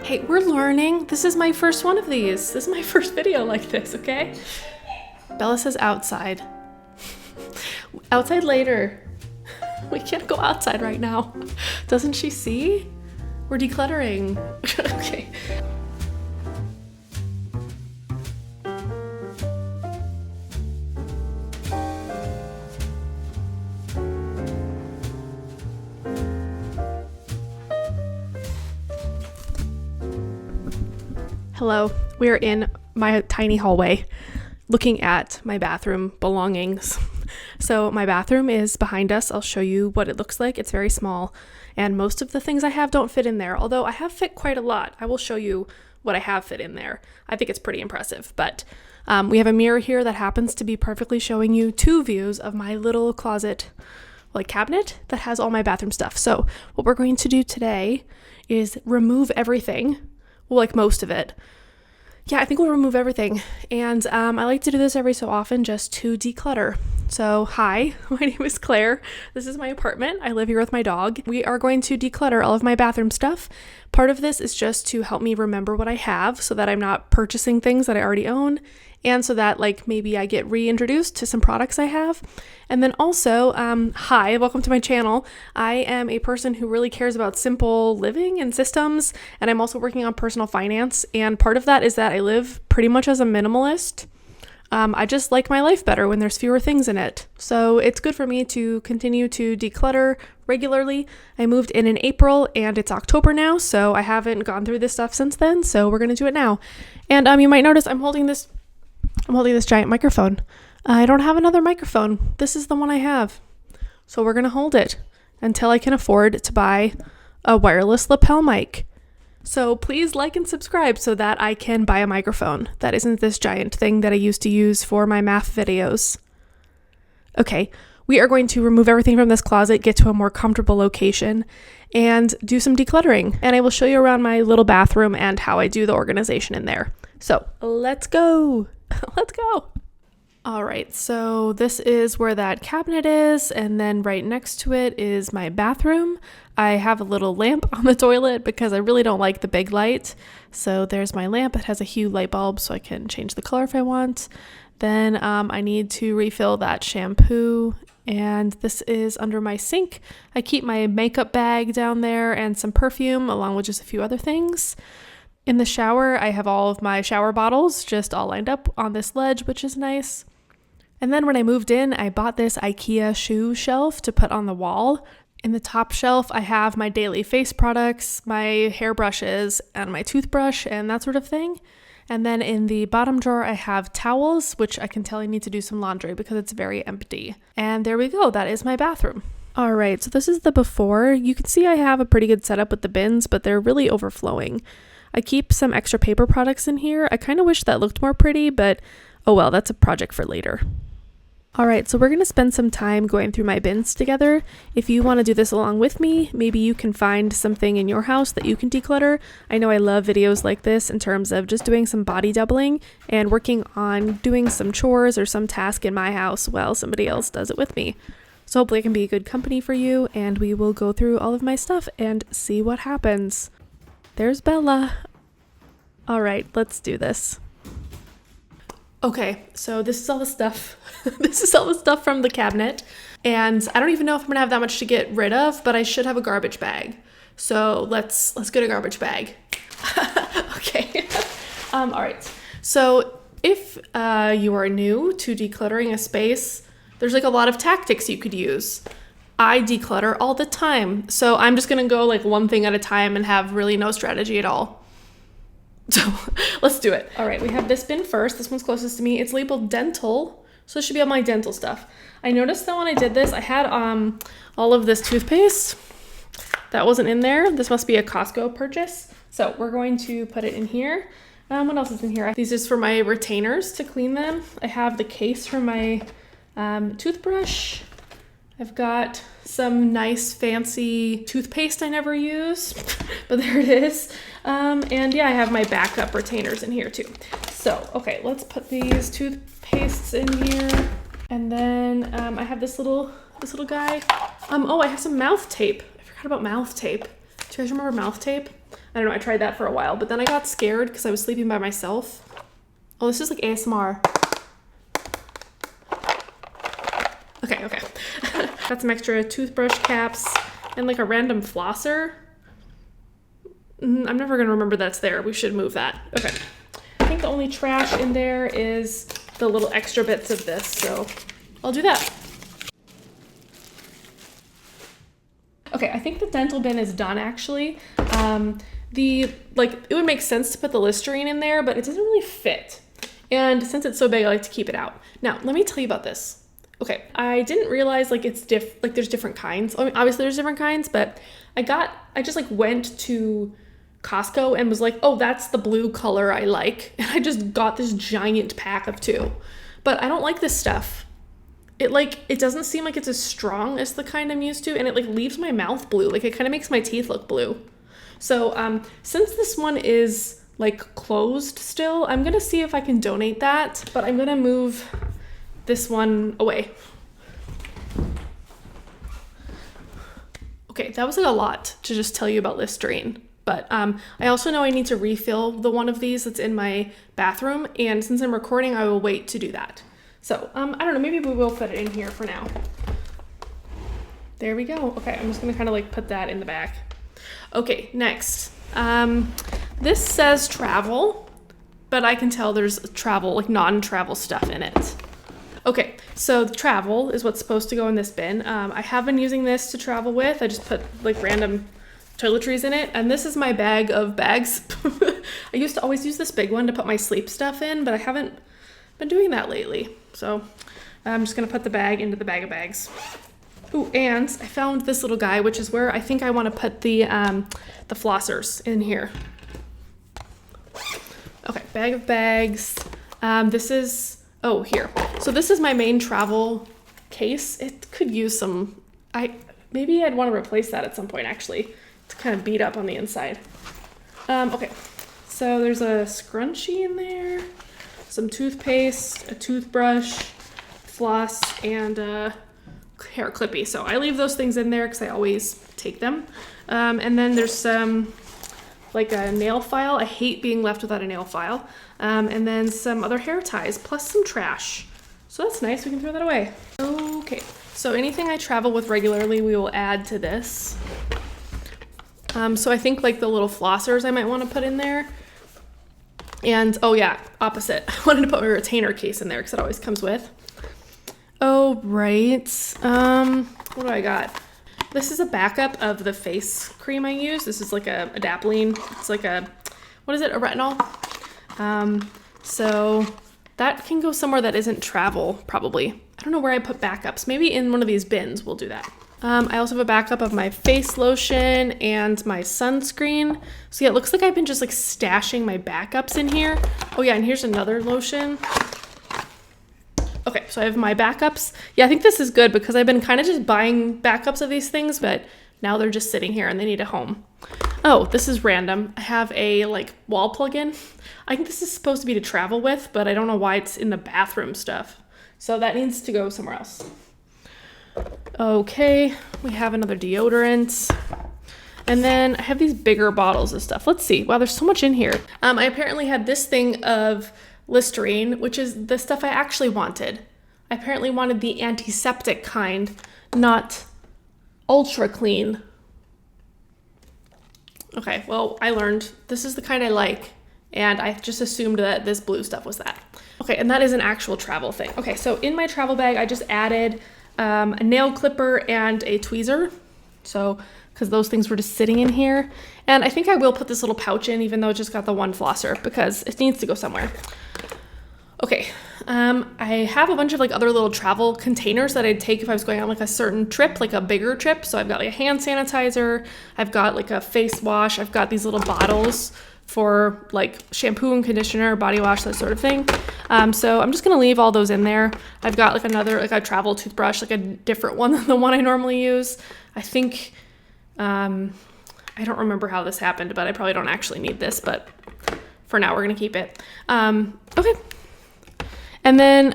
Hey, we're learning. This is my first one of these. This is my first video like this, okay? Bella says outside. Outside later. We can't go outside right now. Doesn't she see? We're decluttering. Okay. Hello, we are in my tiny hallway looking at my bathroom belongings. So my bathroom is behind us. I'll show you what it looks like. It's very small and most of the things I have don't fit in there, although I have fit quite a lot. I will show you what I have fit in there. I think it's pretty impressive, but we have a mirror here that happens to be perfectly showing you two views of my little closet cabinet that has all my bathroom stuff. So what we're going to do today is remove everything. Well, like most of it. Yeah, I think we'll remove everything. And I like to do this every so often just to declutter. So hi, my name is Claire. This is my apartment. I live here with my dog. We are going to declutter all of my bathroom stuff. Part of this is just to help me remember what I have so that I'm not purchasing things that I already own. And so that maybe I get reintroduced to some products I have. And then also, hi, welcome to my channel. I am a person who really cares about simple living and systems. And I'm also working on personal finance. And part of that is that I live pretty much as a minimalist. I just like my life better when there's fewer things in it. So it's good for me to continue to declutter regularly. I moved in April and it's October now, so I haven't gone through this stuff since then. So we're going to do it now. And you might notice I'm holding this giant microphone. I don't have another microphone. This is the one I have. So we're going to hold it until I can afford to buy a wireless lapel mic. So please like and subscribe so that I can buy a microphone that isn't this giant thing that I used to use for my math videos. Okay, we are going to remove everything from this closet, get to a more comfortable location, and do some decluttering. And I will show you around my little bathroom and how I do the organization in there. So let's go. Let's go. All right, so this is where that cabinet is, and then right next to it is my bathroom. I have a little lamp on the toilet because I really don't like the big light. So there's my lamp. It has a Hue light bulb so I can change the color if I want. Then I need to refill that shampoo, and this is under my sink. I keep my makeup bag down there and some perfume along with just a few other things. In the shower, I have all of my shower bottles just all lined up on this ledge, which is nice. And then when I moved in, I bought this IKEA shoe shelf to put on the wall. In the top shelf, I have my daily face products, my hairbrushes, and my toothbrush, and that sort of thing. And then in the bottom drawer, I have towels, which I can tell I need to do some laundry because it's very empty. And there we go. That is my bathroom. All right, so this is the before. You can see I have a pretty good setup with the bins, but they're really overflowing. I keep some extra paper products in here. I kind of wish that looked more pretty, but oh well, that's a project for later. All right, so we're going to spend some time going through my bins together. If you want to do this along with me, maybe you can find something in your house that you can declutter. I know I love videos like this in terms of just doing some body doubling and working on doing some chores or some task in my house while somebody else does it with me. So hopefully I can be a good company for you, and we will go through all of my stuff and see what happens. There's Bella. All right, let's do this. Okay, so this is all the stuff. This is all the stuff from the cabinet. And I don't even know if I'm gonna have that much to get rid of, but I should have a garbage bag. So let's get a garbage bag. Okay. All right. So if you are new to decluttering a space, there's a lot of tactics you could use. I declutter all the time. So I'm just gonna go one thing at a time and have really no strategy at all. So let's do it. All right, we have this bin first. This one's closest to me. It's labeled dental, so this should be all my dental stuff. I noticed that when I did this, I had all of this toothpaste that wasn't in there. This must be a Costco purchase. So we're going to put it in here. What else is in here? These are for my retainers to clean them. I have the case for my toothbrush. I've got some nice fancy toothpaste I never use, but there it is. And yeah, I have my backup retainers in here too. So, okay, let's put these toothpastes in here. And then I have this little guy. Oh, I have some mouth tape. I forgot about mouth tape. Do you guys remember mouth tape? I don't know, I tried that for a while, but then I got scared because I was sleeping by myself. Oh, this is like ASMR. Okay. Got some extra toothbrush caps and like a random flosser. I'm never gonna remember that's there. We should move that. Okay. I think the only trash in there is the little extra bits of this, so I'll do that. Okay, I think the dental bin is done actually. It would make sense to put the Listerine in there, but it doesn't really fit. And since it's so big, I like to keep it out. Now, let me tell you about this. Okay, I didn't realize there's different kinds. I mean, obviously there's different kinds, but I just like went to Costco and was like, oh, that's the blue color I like. And I just got this giant pack of 2. But I don't like this stuff. It doesn't seem like it's as strong as the kind I'm used to, and it like leaves my mouth blue. Like it kind of makes my teeth look blue. So since this one is like closed still, I'm gonna see if I can donate that, but I'm gonna move this one away. Okay, that was like a lot to just tell you about Listerine. But I also know I need to refill the one of these that's in my bathroom, and since I'm recording, I will wait to do that. So, I don't know, maybe we will fit it in here for now. There we go. Okay, I'm just gonna kind of like put that in the back. Okay, next. This says travel, but I can tell there's travel, like non-travel stuff in it. Okay, so the travel is what's supposed to go in this bin. I have been using this to travel with. I just put like random toiletries in it, and this is my bag of bags. I used to always use this big one to put my sleep stuff in, but I haven't been doing that lately. So I'm just gonna put the bag into the bag of bags. Ooh, and I found this little guy, which is where I think I want to put the flossers in here. Okay, bag of bags. This is, oh, here. So this is my main travel case. It could use some, maybe I'd want to replace that at some point actually. It's kind of beat up on the inside. Okay, so there's a scrunchie in there, some toothpaste, a toothbrush, floss, and a hair clippy. So I leave those things in there because I always take them. And then there's some, like a nail file. I hate being left without a nail file. And then some other hair ties, plus some trash. So that's nice, we can throw that away. Okay, so anything I travel with regularly, we will add to this. So I think like the little flossers I might want to put in there. And, oh yeah, opposite. I wanted to put my retainer case in there because it always comes with. Oh, right. What do I got? This is a backup of the face cream I use. This is like a Adapalene. It's like a, what is it, a retinol? So that can go somewhere that isn't travel, probably. I don't know where I put backups. Maybe in one of these bins we'll do that. I also have a backup of my face lotion and my sunscreen. So yeah, it looks like I've been just like stashing my backups in here. Oh yeah, and here's another lotion. Okay, so I have my backups. Yeah, I think this is good because I've been kind of just buying backups of these things, but now they're just sitting here and they need a home. Oh, this is random. I have a like wall plug-in. I think this is supposed to be to travel with, but I don't know why it's in the bathroom stuff. So that needs to go somewhere else. Okay, we have another deodorant. And then I have these bigger bottles of stuff. Let's see. Wow, there's so much in here. I apparently had this thing of Listerine, which is the stuff I actually wanted. I apparently wanted the antiseptic kind, not ultra clean. Okay, well, I learned this is the kind I like, and I just assumed that this blue stuff was that. Okay, and that is an actual travel thing. Okay, so in my travel bag, I just added a nail clipper and a tweezer. So, because those things were just sitting in here. And I think I will put this little pouch in, even though it just got the one flosser, because it needs to go somewhere. Okay, I have a bunch of like other little travel containers that I'd take if I was going on like a certain trip, like a bigger trip. So I've got like a hand sanitizer, I've got like a face wash, I've got these little bottles for like shampoo and conditioner, body wash, that sort of thing. So I'm just gonna leave all those in there. I've got like another, like a travel toothbrush, like a different one than the one I normally use. I think, I don't remember how this happened, but I probably don't actually need this, but for now we're gonna keep it. Okay. And then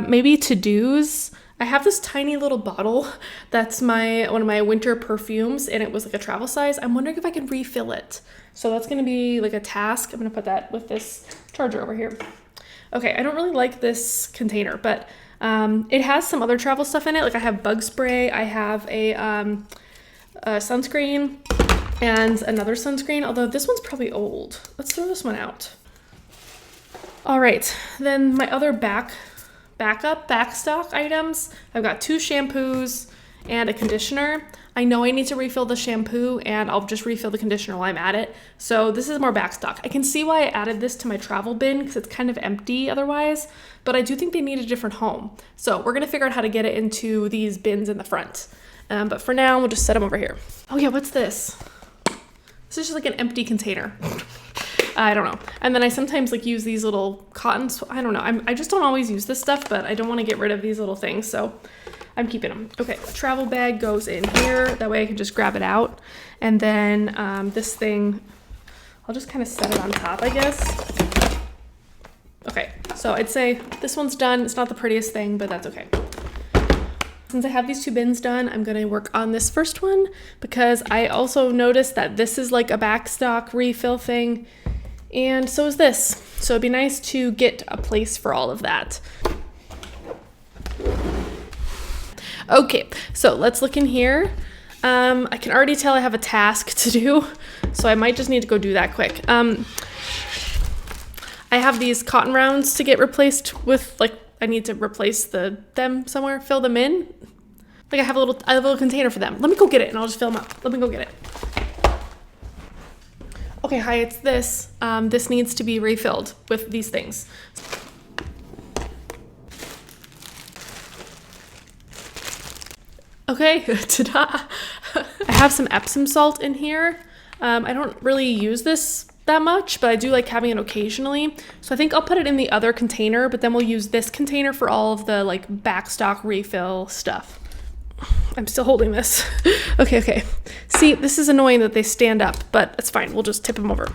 maybe to-dos. I have this tiny little bottle that's one of my winter perfumes, and it was like a travel size. I'm wondering if I can refill it. So that's gonna be like a task. I'm gonna put that with this charger over here. Okay, I don't really like this container, but it has some other travel stuff in it. Like I have bug spray, I have a sunscreen, and another sunscreen, although this one's probably old. Let's throw this one out. All right, then my other backstock items. I've got 2 shampoos and a conditioner. I know I need to refill the shampoo, and I'll just refill the conditioner while I'm at it. So this is more backstock. I can see why I added this to my travel bin because it's kind of empty otherwise, but I do think they need a different home. So we're gonna figure out how to get it into these bins in the front. But for now, we'll just set them over here. Oh yeah, what's this? This is just like an empty container. I don't know. And then I sometimes like use these little cottons. I don't know. I just don't always use this stuff, but I don't want to get rid of these little things, so I'm keeping them. Okay, travel bag goes in here. That way I can just grab it out. And then this thing, I'll just kind of set it on top, I guess. Okay, so I'd say this one's done. It's not the prettiest thing, but that's okay. Since I have these 2 bins done, I'm gonna work on this first one because I also noticed that this is like a backstock refill thing, and so is this. So it'd be nice to get a place for all of that. Okay, so let's look in here. I can already tell I have a task to do, so I might just need to go do that quick. I have these cotton rounds to get replaced with, like, I need to replace them somewhere, fill them in. Like I have a little container for them. Let me go get it and I'll just fill them up. Let me go get it. Okay, hi, it's this. This needs to be refilled with these things. Okay, ta-da. I have some Epsom salt in here. I don't really use this that much, but I do like having it occasionally. So I think I'll put it in the other container, but then we'll use this container for all of the like backstock refill stuff. I'm still holding this. Okay. See, this is annoying that they stand up, but it's fine. We'll just tip them over.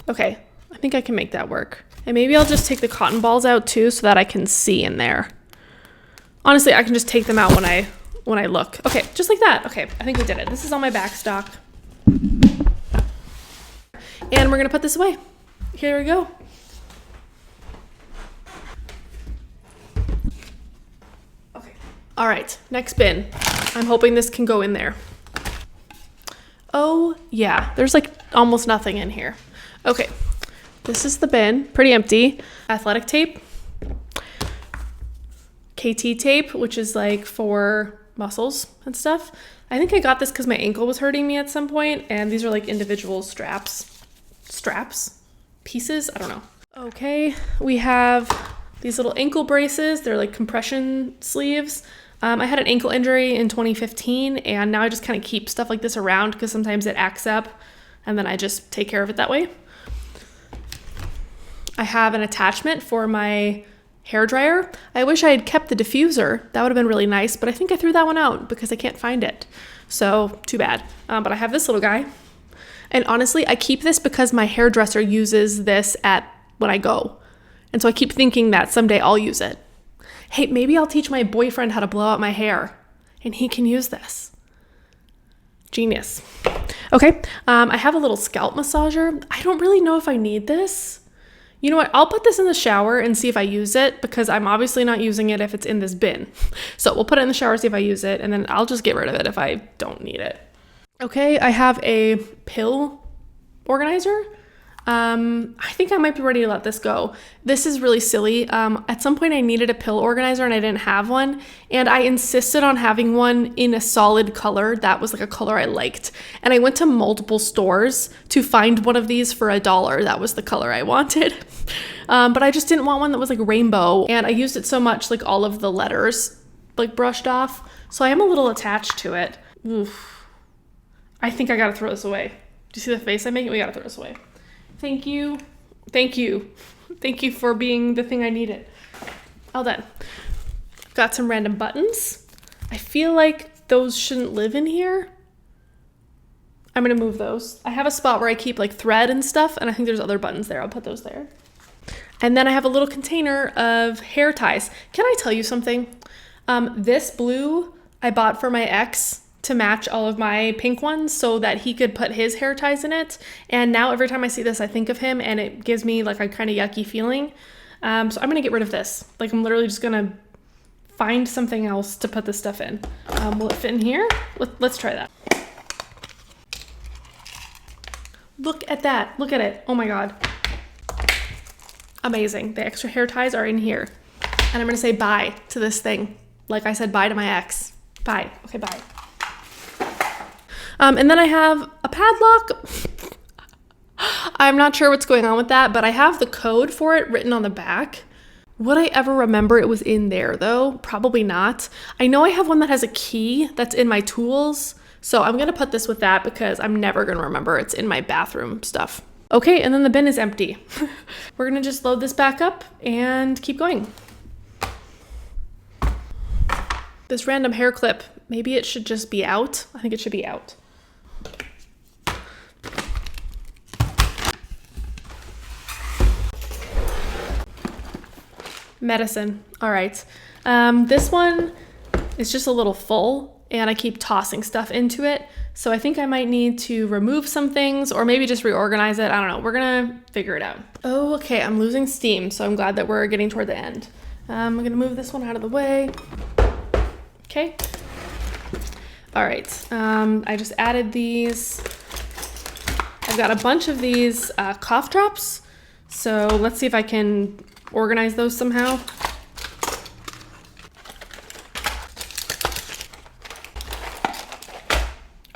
Okay, I think I can make that work. And maybe I'll just take the cotton balls out too so that I can see in there. Honestly, I can just take them out when I look. Okay, just like that. Okay, I think we did it. This is on my backstock. And we're gonna put this away. Here we go. Okay. All right, next bin. I'm hoping this can go in there. Oh yeah, there's like almost nothing in here. Okay, this is the bin, pretty empty. Athletic tape. KT tape, which is like for muscles and stuff. I think I got this because my ankle was hurting me at some point, and these are like individual pieces, I don't know. Okay, we have these little ankle braces. They're like compression sleeves. I had an ankle injury in 2015, and now I just kind of keep stuff like this around because sometimes it acts up, and then I just take care of it that way. I have an attachment for my hair dryer. I wish I had kept the diffuser. That would have been really nice, but I think I threw that one out because I can't find it. So too bad. But I have this little guy. And honestly, I keep this because my hairdresser uses this when I go. And so I keep thinking that someday I'll use it. Hey, maybe I'll teach my boyfriend how to blow out my hair and he can use this. Genius. Okay, I have a little scalp massager. I don't really know if I need this. You know what? I'll put this in the shower and see if I use it because I'm obviously not using it if it's in this bin. So we'll put it in the shower, see if I use it, and then I'll just get rid of it if I don't need it. Okay, I have a pill organizer. I think I might be ready to let this go. This is really silly. At some point I needed a pill organizer and I didn't have one, and I insisted on having one in a solid color. That was like a color I liked. And I went to multiple stores to find one of these for $1. That was the color I wanted. But I just didn't want one that was like rainbow, and I used it so much like all of the letters like brushed off. So I am a little attached to it. Oof. I think I gotta throw this away. Do you see the face I'm making? We gotta throw this away. Thank you. Thank you. Thank you for being the thing I needed. All done. Got some random buttons. I feel like those shouldn't live in here. I'm gonna move those. I have a spot where I keep like thread and stuff, and I think there's other buttons there. I'll put those there. And then I have a little container of hair ties. Can I tell you something? This blue I bought for my ex to match all of my pink ones so that he could put his hair ties in it. And now every time I see this, I think of him, and it gives me like a kind of yucky feeling. So I'm gonna get rid of this. Like, I'm literally just gonna find something else to put this stuff in. Will it fit in here? Let's try that. Look at that. Look at it. Oh my God. Amazing. The extra hair ties are in here. And I'm gonna say bye to this thing. Like I said bye to my ex. Bye. Okay, bye. And then I have a padlock. I'm not sure what's going on with that, but I have the code for it written on the back. Would I ever remember it was in there though? Probably not. I know I have one that has a key that's in my tools, so I'm gonna put this with that because I'm never gonna remember it's in my bathroom stuff. Okay, and then the bin is empty. We're gonna just load this back up and keep going. This random hair clip, maybe it should just be out. I think it should be out. Medicine. All right. This one is just a little full and I keep tossing stuff into it. So I think I might need to remove some things or maybe just reorganize it. I don't know. We're gonna figure it out. Oh, okay. I'm losing steam. So I'm glad that we're getting toward the end. I'm gonna move this one out of the way. Okay. All right. I just added these. I've got a bunch of these cough drops. So let's see if I can organize those somehow.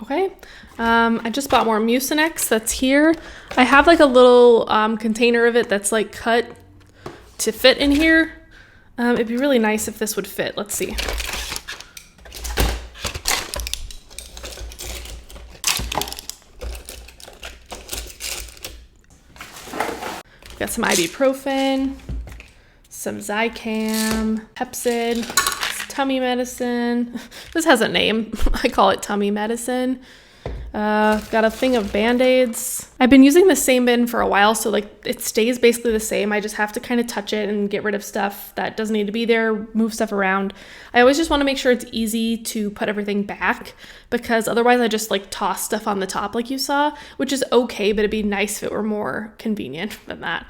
Okay. I just bought more Mucinex that's here. I have like a little container of it that's like cut to fit in here. It'd be really nice if this would fit. Let's see. Got some ibuprofen, some Zicam, Pepsid, tummy medicine. This has a name. I call it tummy medicine. Got a thing of Band-Aids. I've been using the same bin for a while, so like it stays basically the same. I just have to kind of touch it and get rid of stuff that doesn't need to be there, move stuff around. I always just want to make sure it's easy to put everything back because otherwise I just like toss stuff on the top like you saw, which is okay, but it'd be nice if it were more convenient than that.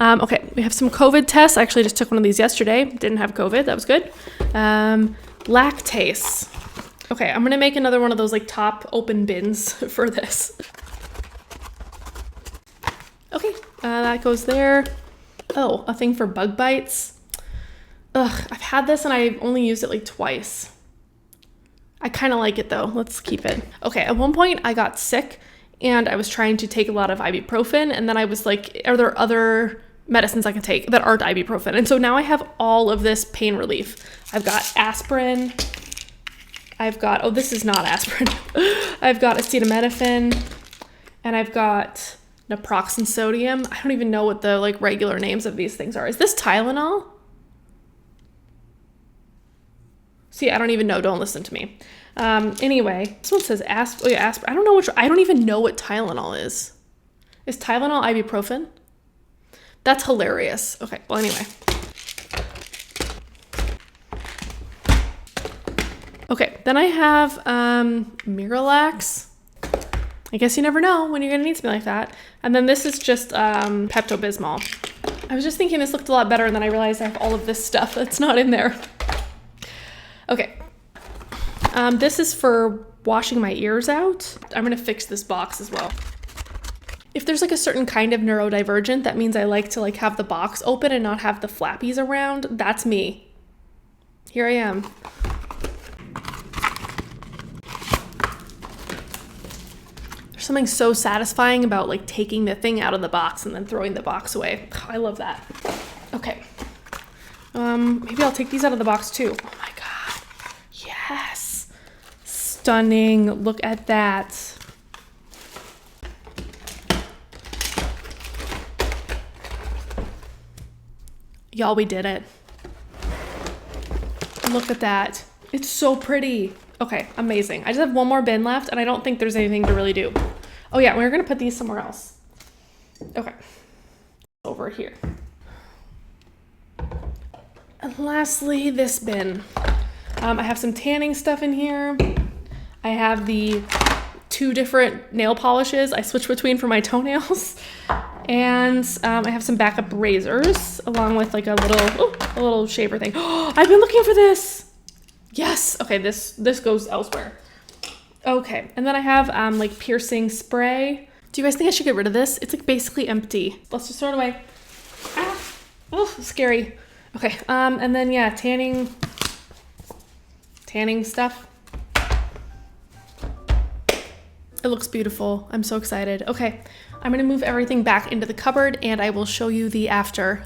Okay, we have some COVID tests. I actually just took one of these yesterday. Didn't have COVID, that was good. Lactase. Okay, I'm gonna make another one of those like top open bins for this. Okay, that goes there. Oh, a thing for bug bites. Ugh, I've had this and I've only used it like twice. I kind of like it though. Let's keep it. Okay, at one point I got sick and I was trying to take a lot of ibuprofen and then I was like, are there other medicines I can take that aren't ibuprofen? And so now I have all of this pain relief. I've got aspirin. I've got, oh, this is not aspirin. I've got acetaminophen and I've got naproxen sodium. I don't even know what the like regular names of these things are. Is this Tylenol? See, I don't even know. Don't listen to me. Anyway, this one says aspirin. I don't know I don't even know what Tylenol is. Is Tylenol ibuprofen? That's hilarious. Okay, well, anyway. Okay, then I have Miralax. I guess you never know when you're gonna need something like that. And then this is just Pepto-Bismol. I was just thinking this looked a lot better and then I realized I have all of this stuff that's not in there. Okay, this is for washing my ears out. I'm gonna fix this box as well. If there's like a certain kind of neurodivergent, that means I like to like have the box open and not have the flappies around. That's me. Here I am. There's something so satisfying about like taking the thing out of the box and then throwing the box away. I love that. Okay. Maybe I'll take these out of the box too. Oh my God. Yes. Stunning. Look at that. Y'all, we did it. Look at that. It's so pretty. Okay, amazing. I just have one more bin left, and I don't think there's anything to really do. Oh yeah, we're gonna put these somewhere else. Okay, over here. And lastly, this bin. I have some tanning stuff in here. I have the 2 different nail polishes I switch between for my toenails. And I have some backup razors along with like a little shaver thing. I've been looking for this. Yes. Okay, this goes elsewhere. Okay, and then I have like piercing spray. Do you guys think I should get rid of this? It's like basically empty. Let's just throw it away. Ah, oh, scary. Okay, and then yeah, tanning stuff. It looks beautiful. I'm so excited. Okay, I'm gonna move everything back into the cupboard and I will show you the after.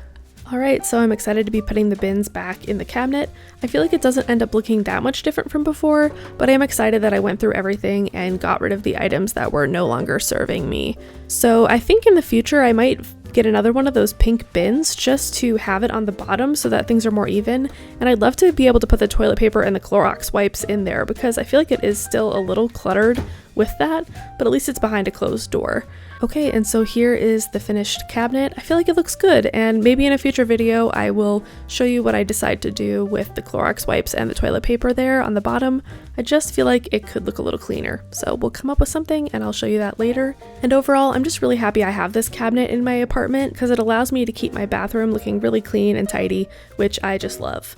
All right, so I'm excited to be putting the bins back in the cabinet. I feel like it doesn't end up looking that much different from before, but I am excited that I went through everything and got rid of the items that were no longer serving me. So I think in the future I might get another one of those pink bins just to have it on the bottom so that things are more even. And I'd love to be able to put the toilet paper and the Clorox wipes in there because I feel like it is still a little cluttered with that, but at least it's behind a closed door. Okay, and so here is the finished cabinet. I feel like it looks good, and maybe in a future video I will show you what I decide to do with the Clorox wipes and the toilet paper there on the bottom. I just feel like it could look a little cleaner, so we'll come up with something and I'll show you that later. And overall, I'm just really happy I have this cabinet in my apartment because it allows me to keep my bathroom looking really clean and tidy, which I just love.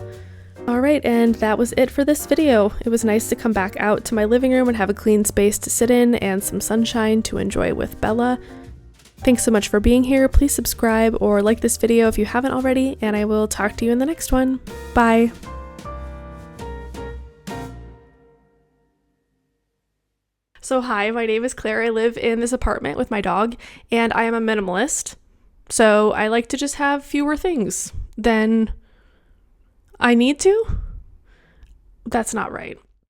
Alright, and that was it for this video. It was nice to come back out to my living room and have a clean space to sit in and some sunshine to enjoy with Bella. Thanks so much for being here. Please subscribe or like this video if you haven't already, and I will talk to you in the next one. Bye! So hi, my name is Claire. I live in this apartment with my dog, and I am a minimalist. So I like to just have fewer things than I need to? That's not right.